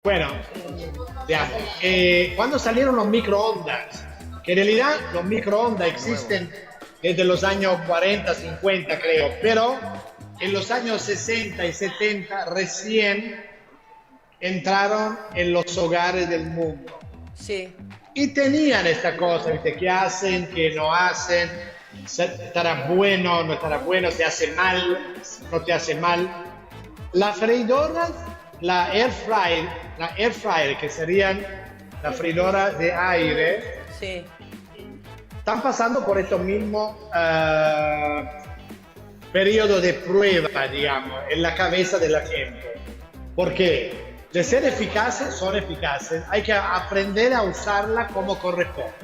Bueno, veamos. Cuando salieron los microondas, que en realidad los microondas existen desde los años 40, 50 creo, pero en los años 60 y 70 recién entraron en los hogares del mundo. Sí, Y tenían esta cosa, ¿viste? ¿Qué hacen? ¿Qué no hacen? ¿Estará bueno? ¿No estará bueno? ¿Te hace mal? ¿No te hace mal? La freidora, la air fryer, que serían la freidora de aire, sí. están pasando por estos mismos periodos de prueba, digamos, en la cabeza de la gente. Porque de ser eficaces, son eficaces, hay que aprender a usarla como corresponde.